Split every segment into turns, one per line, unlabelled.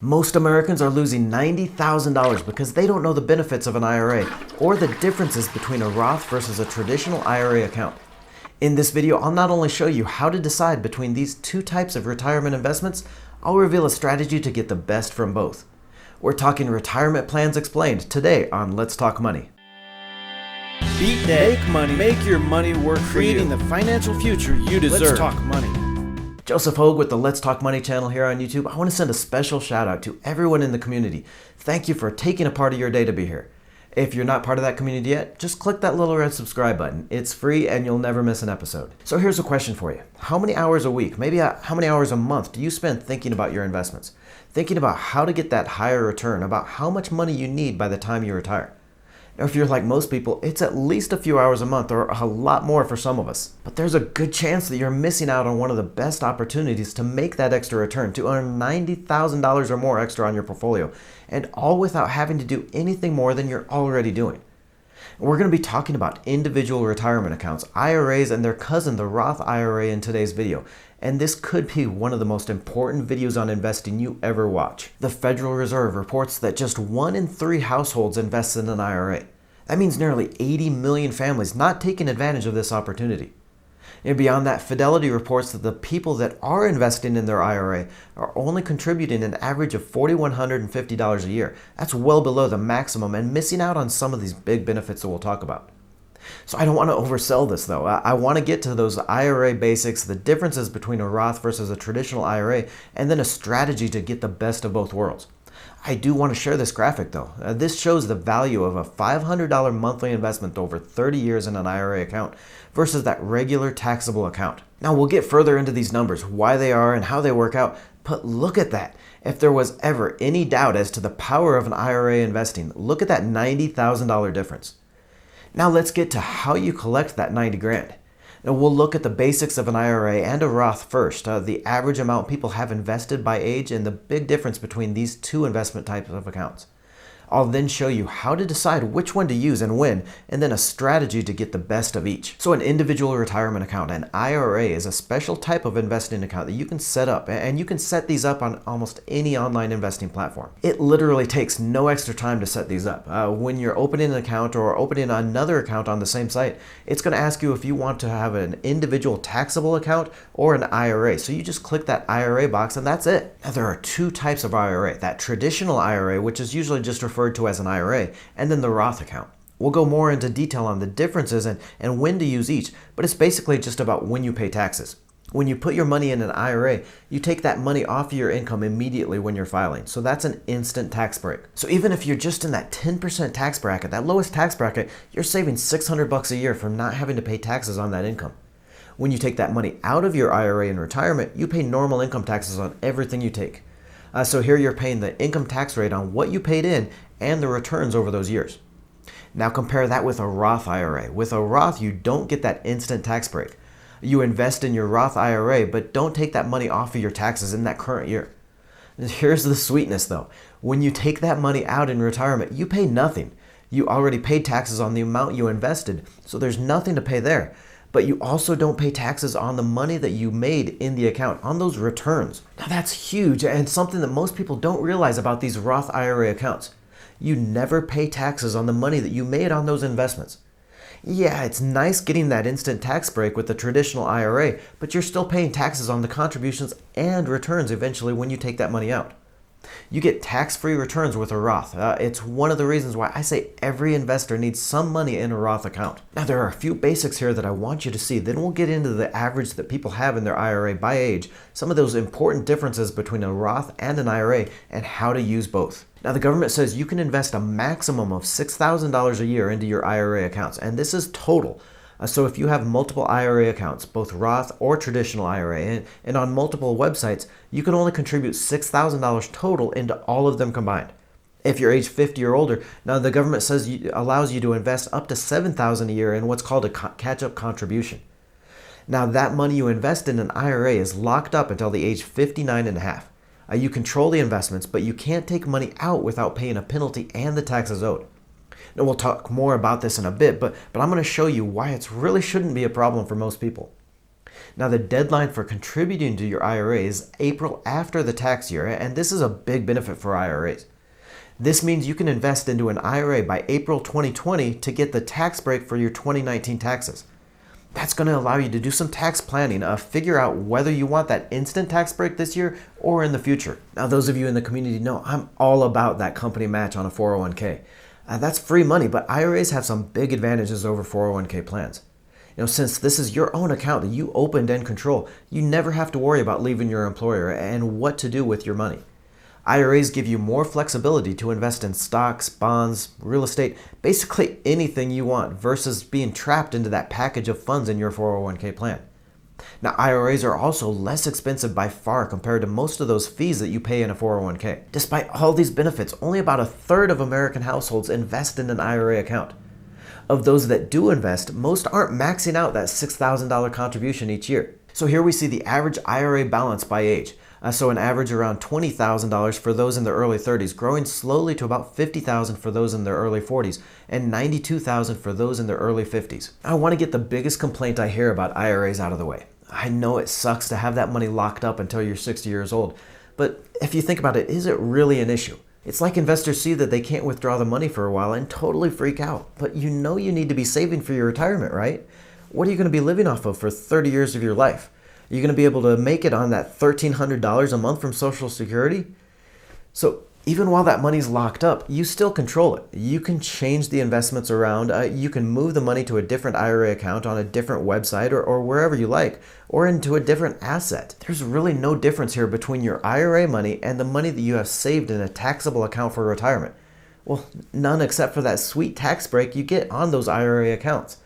Most Americans are losing $90,000 because they don't know the benefits of an IRA or the differences between a Roth versus a traditional IRA account. In this video, I'll not only show you how to decide between these two types of retirement investments, I'll reveal a strategy to get the best from both. We're talking retirement plans explained today on Let's Talk Money.
Beat debt.
Make money.
Make your money work for you.
Creating the financial future you deserve.
Let's talk money.
Joseph Hogue with the Let's Talk Money channel here on YouTube. I want to send a special shout out to everyone in the community. Thank you for taking a part of your day to be here. If you're not part of that community yet, just click that little red subscribe button. It's free and you'll never miss an episode. So here's a question for you. How many hours a week, maybe how many hours a month do you spend thinking about your investments? Thinking about how to get that higher return, about how much money you need by the time you retire? Now, if you're like most people, it's at least a few hours a month or a lot more for some of us. But there's a good chance that you're missing out on one of the best opportunities to make that extra return, to earn $90,000 or more extra on your portfolio, and all without having to do anything more than you're already doing. We're going to be talking about individual retirement accounts, IRAs, and their cousin, the Roth IRA, in today's video. And this could be one of the most important videos on investing you ever watch. The Federal Reserve reports that just 1 in 3 households invests in an IRA. That means nearly 80 million families not taking advantage of this opportunity. And beyond that, Fidelity reports that the people that are investing in their IRA are only contributing an average of $4,150 a year. That's well below the maximum and missing out on some of these big benefits that we'll talk about. So I don't want to oversell this though. I want to get to those IRA basics, the differences between a Roth versus a traditional IRA, and then a strategy to get the best of both worlds. I do want to share this graphic though. This shows the value of a $500 monthly investment over 30 years in an IRA account versus that regular taxable account. Now we'll get further into these numbers, why they are and how they work out, but look at that. If there was ever any doubt as to the power of an IRA investing, look at that $90,000 difference. Now let's get to how you collect that 90 grand. Now we'll look at the basics of an IRA and a Roth first, the average amount people have invested by age and the big difference between these two investment types of accounts. I'll then show you how to decide which one to use and when, and then a strategy to get the best of each. So an individual retirement account, an IRA, is a special type of investing account that you can set up, and you can set these up on almost any online investing platform. It literally takes no extra time to set these up. When you're opening an account or opening another account on the same site, it's going to ask you if you want to have an individual taxable account or an IRA. So you just click that IRA box and that's it. Now there are two types of IRA, that traditional IRA, which is usually just referred to as an IRA, and then the Roth account. We'll go more into detail on the differences and when to use each, but it's basically just about when you pay taxes. When you put your money in an IRA, you take that money off of your income immediately when you're filing. So that's an instant tax break. So even if you're just in that 10% tax bracket, that lowest tax bracket, you're saving $600 a year from not having to pay taxes on that income. When you take that money out of your IRA in retirement, you pay normal income taxes on everything you take. So here you're paying the income tax rate on what you paid in and the returns over those years. Now compare that with a Roth IRA. With a Roth, you don't get that instant tax break. You invest in your Roth IRA, but don't take that money off of your taxes in that current year. Here's the sweetness though. When you take that money out in retirement, you pay nothing. You already paid taxes on the amount you invested, so there's nothing to pay there. But you also don't pay taxes on the money that you made in the account, on those returns. Now that's huge and something that most people don't realize about these Roth IRA accounts. You never pay taxes on the money that you made on those investments. Yeah, it's nice getting that instant tax break with the traditional IRA, but you're still paying taxes on the contributions and returns eventually when you take that money out. You get tax-free returns with a Roth. It's one of the reasons why I say every investor needs some money in a Roth account. Now there are a few basics here that I want you to see. Then we'll get into the average that people have in their IRA by age, some of those important differences between a Roth and an IRA, and how to use both. Now the government says you can invest a maximum of $6,000 a year into your IRA accounts, and this is total. So if you have multiple IRA accounts, both Roth or traditional IRA, and on multiple websites, you can only contribute $6,000 total into all of them combined. If you're age 50 or older, now the government says allows you to invest up to $7,000 a year in what's called a catch-up contribution. Now that money you invest in an IRA is locked up until the age 59 and a half. You control the investments, but you can't take money out without paying a penalty and the taxes owed. Now we'll talk more about this in a bit, but I'm going to show you why it really shouldn't be a problem for most people. Now, the deadline for contributing to your IRA is April after the tax year, and this is a big benefit for IRAs. This means you can invest into an IRA by April 2020 to get the tax break for your 2019 taxes. That's going to allow you to do some tax planning, figure out whether you want that instant tax break this year or in the future. Now, those of you in the community know I'm all about that company match on a 401k. That's free money, but IRAs have some big advantages over 401k plans. Since this is your own account that you opened and control, you never have to worry about leaving your employer and what to do with your money. IRAs give you more flexibility to invest in stocks, bonds, real estate, basically anything you want versus being trapped into that package of funds in your 401k plan. Now, IRAs are also less expensive by far compared to most of those fees that you pay in a 401k. Despite all these benefits, only about a third of American households invest in an IRA account. Of those that do invest, most aren't maxing out that $6,000 contribution each year. So here we see the average IRA balance by age. So an average around $20,000 for those in their early 30s, growing slowly to about $50,000 for those in their early 40s, and $92,000 for those in their early 50s. I want to get the biggest complaint I hear about IRAs out of the way. I know it sucks to have that money locked up until you're 60 years old, but if you think about it, is it really an issue? It's like investors see that they can't withdraw the money for a while and totally freak out. But you know you need to be saving for your retirement, right? What are you going to be living off of for 30 years of your life? Are you going to be able to make it on that $1,300 a month from Social Security? So even while that money's locked up, you still control it. You can change the investments around. You can move the money to a different IRA account on a different website or wherever you like, or into a different asset. There's really no difference here between your IRA money and the money that you have saved in a taxable account for retirement. Well, none except for that sweet tax break you get on those IRA accounts.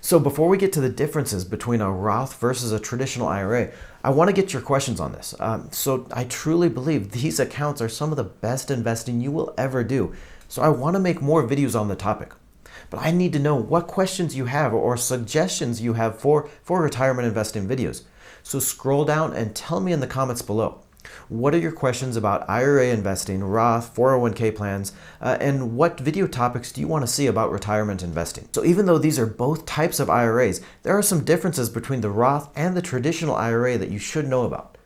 So before we get to the differences between a Roth versus a traditional IRA, I want to get your questions on this. So I truly believe these accounts are some of the best investing you will ever do. So I want to make more videos on the topic. But I need to know what questions you have or suggestions you have for retirement investing videos. So scroll down and tell me in the comments below. What are your questions about IRA investing, Roth, 401k plans, and what video topics do you want to see about retirement investing? So even though these are both types of IRAs, there are some differences between the Roth and the traditional IRA that you should know about.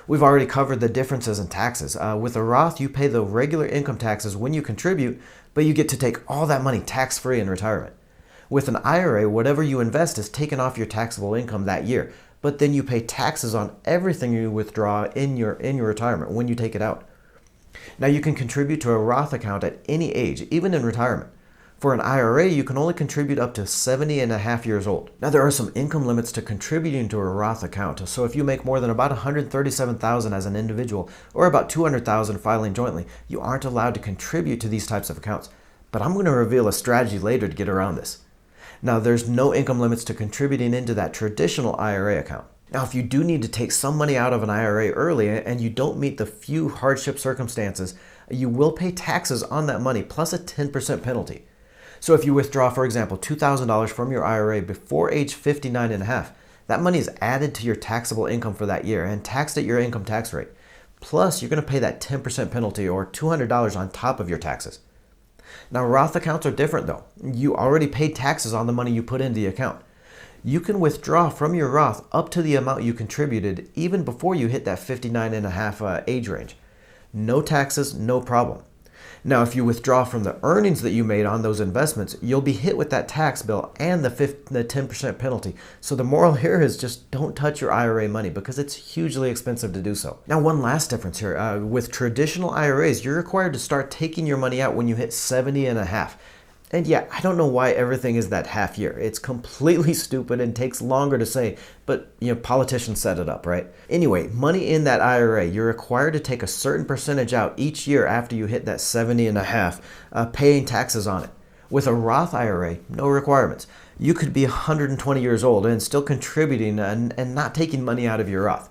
We've already covered the differences in taxes. With a Roth, you pay the regular income taxes when you contribute, but you get to take all that money tax-free in retirement. With an IRA, whatever you invest is taken off your taxable income that year, but then you pay taxes on everything you withdraw in your retirement when you take it out. Now you can contribute to a Roth account at any age, even in retirement. For an IRA, you can only contribute up to 70 and a half years old. Now there are some income limits to contributing to a Roth account. So if you make more than about $137,000 as an individual or about $200,000 filing jointly, you aren't allowed to contribute to these types of accounts. But I'm going to reveal a strategy later to get around this. Now, there's no income limits to contributing into that traditional IRA account. Now, if you do need to take some money out of an IRA early and you don't meet the few hardship circumstances, you will pay taxes on that money plus a 10% penalty. So if you withdraw, for example, $2,000 from your IRA before age 59 and a half, that money is added to your taxable income for that year and taxed at your income tax rate. Plus, you're going to pay that 10% penalty or $200 on top of your taxes. Now, Roth accounts are different though. You already paid taxes on the money you put into the account. You can withdraw from your Roth up to the amount you contributed even before you hit that 59 and a half age range. No taxes, no problem. Now, if you withdraw from the earnings that you made on those investments, you'll be hit with that tax bill and the 10% penalty. So the moral here is just don't touch your IRA money because it's hugely expensive to do so. Now, one last difference here. With traditional IRAs, you're required to start taking your money out when you hit 70 and a half. And yeah, I don't know why everything is that half year. It's completely stupid and takes longer to say, but politicians set it up, right? Anyway, money in that IRA, you're required to take a certain percentage out each year after you hit that 70 and a half, paying taxes on it. With a Roth IRA, no requirements. You could be 120 years old and still contributing and not taking money out of your Roth.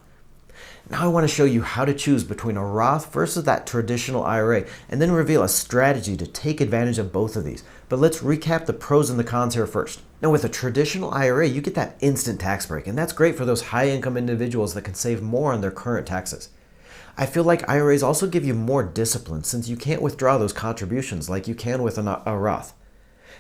Now I want to show you how to choose between a Roth versus that traditional IRA and then reveal a strategy to take advantage of both of these. But let's recap the pros and the cons here first. Now with a traditional IRA, you get that instant tax break, and that's great for those high income individuals that can save more on their current taxes. I feel like IRAs also give you more discipline since you can't withdraw those contributions like you can with a Roth.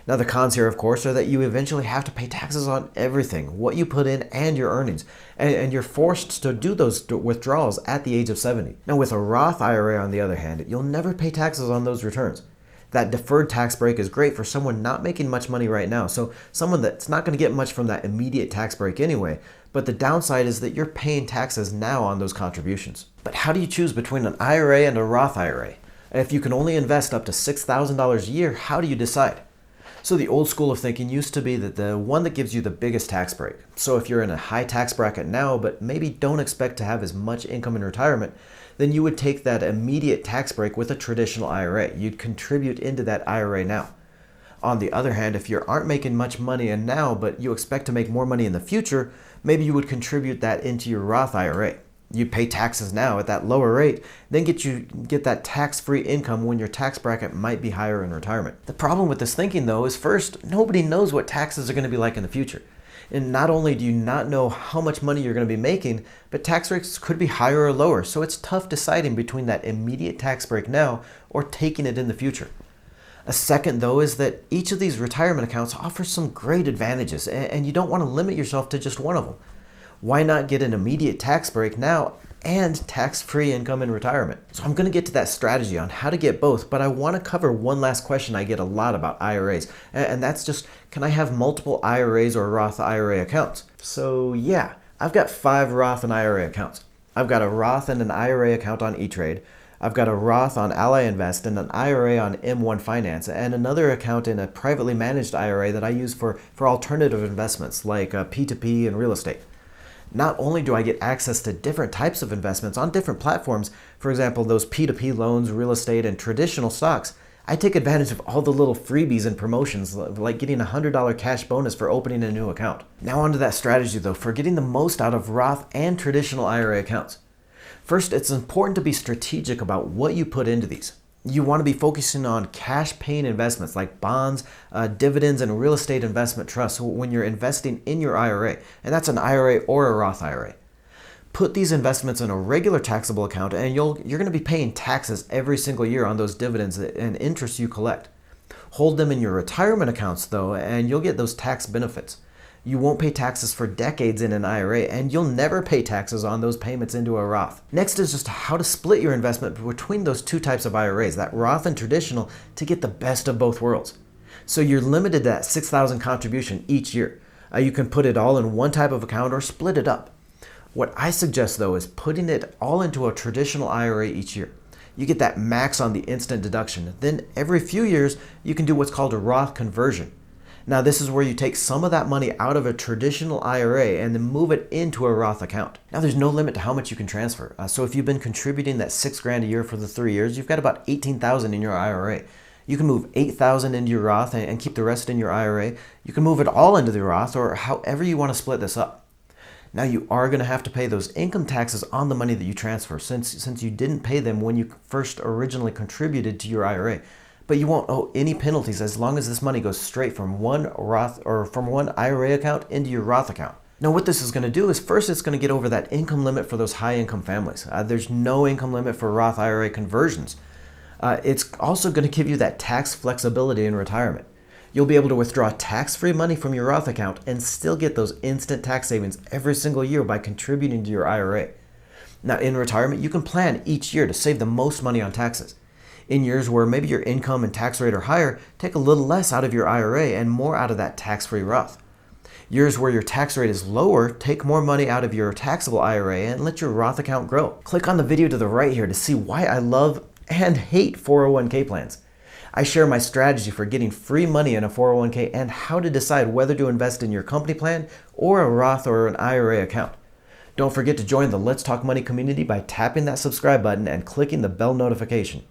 Now, the cons here, of course, are that you eventually have to pay taxes on everything, what you put in and your earnings, and you're forced to do those withdrawals at the age of 70. Now, with a Roth IRA, on the other hand, you'll never pay taxes on those returns. That deferred tax break is great for someone not making much money right now, so someone that's not going to get much from that immediate tax break anyway, but the downside is that you're paying taxes now on those contributions. But how do you choose between an IRA and a Roth IRA? If you can only invest up to $6,000 a year, how do you decide? So the old school of thinking used to be that the one that gives you the biggest tax break. So if you're in a high tax bracket now, but maybe don't expect to have as much income in retirement, then you would take that immediate tax break with a traditional IRA. You'd contribute into that IRA now. On the other hand, if you aren't making much money in now, but you expect to make more money in the future, maybe you would contribute that into your Roth IRA. You'd pay taxes now at that lower rate, then get that tax-free income when your tax bracket might be higher in retirement. The problem with this thinking, though, is first, nobody knows what taxes are going to be like in the future. And not only do you not know how much money you're going to be making, but tax rates could be higher or lower, so it's tough deciding between that immediate tax break now or taking it in the future. A second, though, is that each of these retirement accounts offers some great advantages, and you don't want to limit yourself to just one of them. Why not get an immediate tax break now and tax-free income in retirement? So I'm going to get to that strategy on how to get both, but I want to cover one last question I get a lot about IRAs, and that's just, can I have multiple IRAs or Roth IRA accounts? So yeah, I've got 5 Roth and IRA accounts. I've got a Roth and an IRA account on E-Trade. I've got a Roth on Ally Invest and an IRA on M1 Finance, and another account in a privately managed IRA that I use for alternative investments like P2P and real estate. Not only do I get access to different types of investments on different platforms, for example, those P2P loans, real estate, and traditional stocks, I take advantage of all the little freebies and promotions, like getting a $100 cash bonus for opening a new account. Now onto that strategy, though, for getting the most out of Roth and traditional IRA accounts. First, it's important to be strategic about what you put into these. You want to be focusing on cash-paying investments like bonds, dividends, and real estate investment trusts when you're investing in your IRA, and that's an IRA or a Roth IRA. Put these investments in a regular taxable account, and you're going to be paying taxes every single year on those dividends and interest you collect. Hold them in your retirement accounts, though, and you'll get those tax benefits. You won't pay taxes for decades in an IRA, and you'll never pay taxes on those payments into a Roth. Next is just how to split your investment between those two types of IRAs, that Roth and traditional, to get the best of both worlds. So you're limited to that $6,000 contribution each year. You can put it all in one type of account or split it up. What I suggest, though, is putting it all into a traditional IRA each year. You get that max on the instant deduction. Then every few years, you can do what's called a Roth conversion. Now, this is where you take some of that money out of a traditional IRA and then move it into a Roth account. Now, there's no limit to how much you can transfer. So if you've been contributing that $6,000 a year for the 3 years, you've got about $18,000 in your IRA. You can move $8,000 into your Roth and keep the rest in your IRA. You can move it all into the Roth, or however you want to split this up. Now, you are going to have to pay those income taxes on the money that you transfer since you didn't pay them when you first originally contributed to your IRA. But you won't owe any penalties as long as this money goes straight from one Roth or from one IRA account into your Roth account. Now, what this is going to do is first it's going to get over that income limit for those high income families. There's no income limit for Roth IRA conversions. It's also going to give you that tax flexibility in retirement. You'll be able to withdraw tax-free money from your Roth account and still get those instant tax savings every single year by contributing to your IRA. Now, in retirement, you can plan each year to save the most money on taxes. In years where maybe your income and tax rate are higher, take a little less out of your IRA and more out of that tax-free Roth. Years where your tax rate is lower, take more money out of your taxable IRA and let your Roth account grow. Click on the video to the right here to see why I love and hate 401k plans. I share my strategy for getting free money in a 401k and how to decide whether to invest in your company plan or a Roth or an IRA account. Don't forget to join the Let's Talk Money community by tapping that subscribe button and clicking the bell notification.